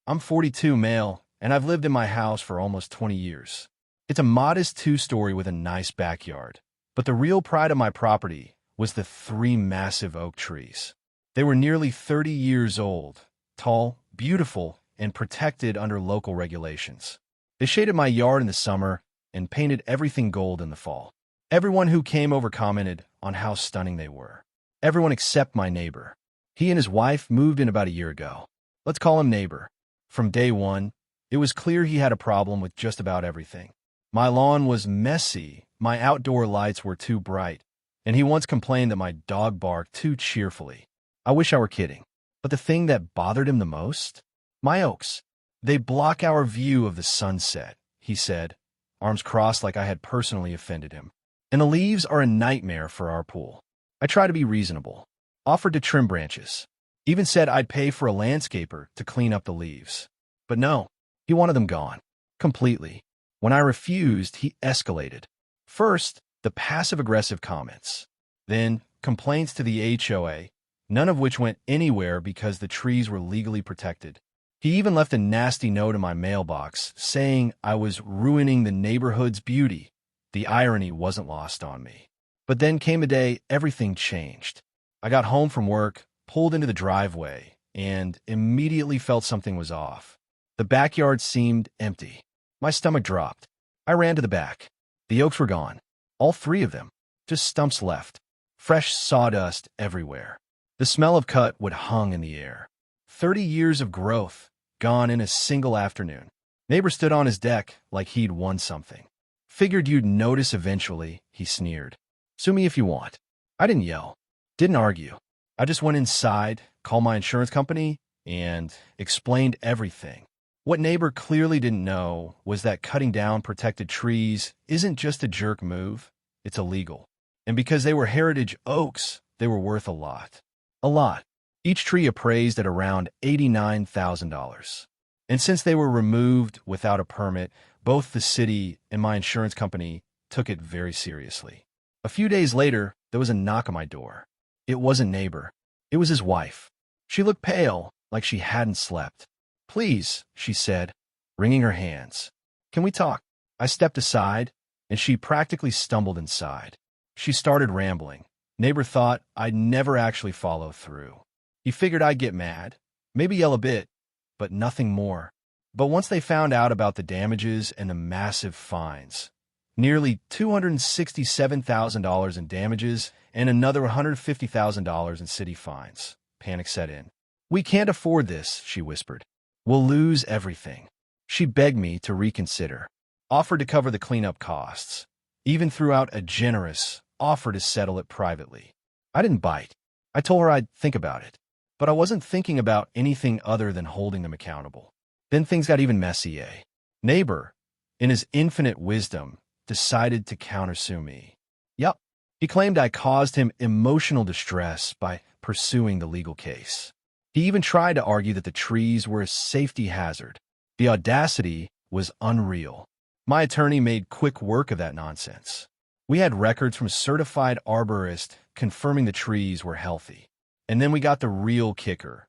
I'm 42 male, and I've lived in my house for almost 20 years. It's a modest two-story with a nice backyard. But the real pride of my property was the 3 massive oak trees. They were nearly 30 years old, tall, beautiful, and protected under local regulations. They shaded my yard in the summer and painted everything gold in the fall. Everyone who came over commented on how stunning they were. Everyone except my neighbor. He and his wife moved in about a year ago. Let's call him neighbor. From day one, it was clear he had a problem with just about everything. My lawn was messy, my outdoor lights were too bright, and he once complained that my dog barked too cheerfully. I wish I were kidding. But the thing that bothered him the most? My oaks. They block our view of the sunset, he said, arms crossed like I had personally offended him. And the leaves are a nightmare for our pool. I tried to be reasonable, offered to trim branches, even said I'd pay for a landscaper to clean up the leaves. But no, he wanted them gone, completely. When I refused, he escalated. First, the passive-aggressive comments. Then, complaints to the HOA, none of which went anywhere because the trees were legally protected. He even left a nasty note in my mailbox saying I was ruining the neighborhood's beauty. The irony wasn't lost on me. But then came a day everything changed. I got home from work, pulled into the driveway, and immediately felt something was off. The backyard seemed empty. My stomach dropped. I ran to the back. The oaks were gone. All 3 of them. Just stumps left. Fresh sawdust everywhere. The smell of cut wood hung in the air. 30 years of growth, gone in a single afternoon. Neighbor stood on his deck like he'd won something. Figured you'd notice eventually, he sneered. Sue me if you want. I didn't yell. Didn't argue. I just went inside, called my insurance company, and explained everything. What neighbor clearly didn't know was that cutting down protected trees isn't just a jerk move, it's illegal. And because they were heritage oaks, they were worth a lot. A lot. Each tree appraised at around $89,000. And since they were removed without a permit, both the city and my insurance company took it very seriously. A few days later, there was a knock on my door. It wasn't neighbor. It was his wife. She looked pale, like she hadn't slept. Please, she said, wringing her hands. Can we talk? I stepped aside, and she practically stumbled inside. She started rambling. Neighbor thought I'd never actually follow through. He figured I'd get mad, maybe yell a bit, but nothing more. But once they found out about the damages and the massive fines, nearly $267,000 in damages and another $150,000 in city fines, panic set in. We can't afford this, she whispered. We'll lose everything. She begged me to reconsider, offered to cover the cleanup costs, even threw out a generous offer to settle it privately. I didn't bite. I told her I'd think about it. But I wasn't thinking about anything other than holding them accountable. Then things got even messy, eh? Neighbor, in his infinite wisdom, decided to countersue me. Yup. He claimed I caused him emotional distress by pursuing the legal case. He even tried to argue that the trees were a safety hazard. The audacity was unreal. My attorney made quick work of that nonsense. We had records from a certified arborist confirming the trees were healthy. And then we got the real kicker.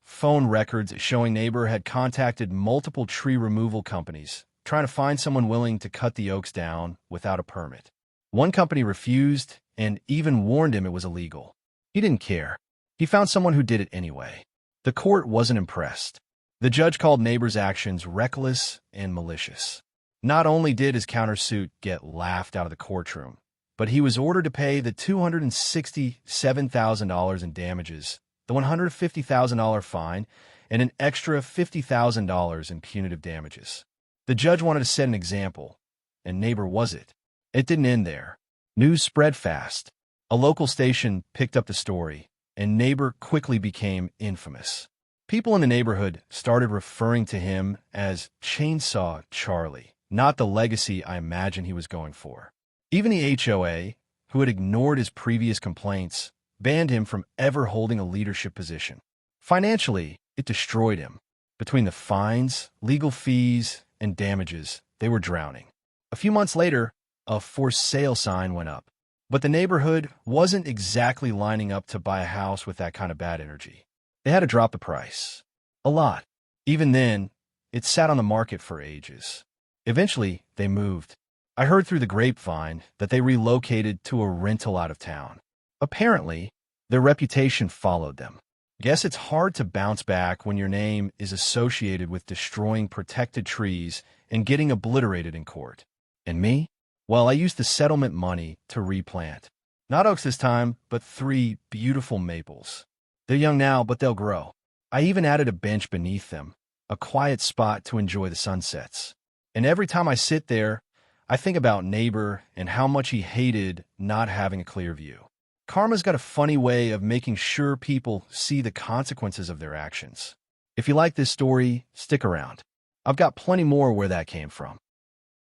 Phone records showing neighbor had contacted multiple tree removal companies, trying to find someone willing to cut the oaks down without a permit. One company refused and even warned him it was illegal. He didn't care. He found someone who did it anyway. The court wasn't impressed. The judge called neighbor's actions reckless and malicious. Not only did his countersuit get laughed out of the courtroom, but he was ordered to pay the $267,000 in damages, the $150,000 fine, and an extra $50,000 in punitive damages. The judge wanted to set an example, and neighbor was it. It didn't end there. News spread fast. A local station picked up the story, and neighbor quickly became infamous. People in the neighborhood started referring to him as Chainsaw Charlie, not the legacy I imagined he was going for. Even the HOA, who had ignored his previous complaints, banned him from ever holding a leadership position. Financially, it destroyed him. Between the fines, legal fees, and damages, they were drowning. A few months later, a for sale sign went up. But the neighborhood wasn't exactly lining up to buy a house with that kind of bad energy. They had to drop the price. A lot. Even then, it sat on the market for ages. Eventually, they moved. I heard through the grapevine that they relocated to a rental out of town. Apparently, their reputation followed them. Guess it's hard to bounce back when your name is associated with destroying protected trees and getting obliterated in court. And me? Well, I used the settlement money to replant. Not oaks this time, but 3 beautiful maples. They're young now, but they'll grow. I even added a bench beneath them, a quiet spot to enjoy the sunsets. And every time I sit there, I think about neighbor and how much he hated not having a clear view. Karma's got a funny way of making sure people see the consequences of their actions. If you like this story, stick around. I've got plenty more where that came from.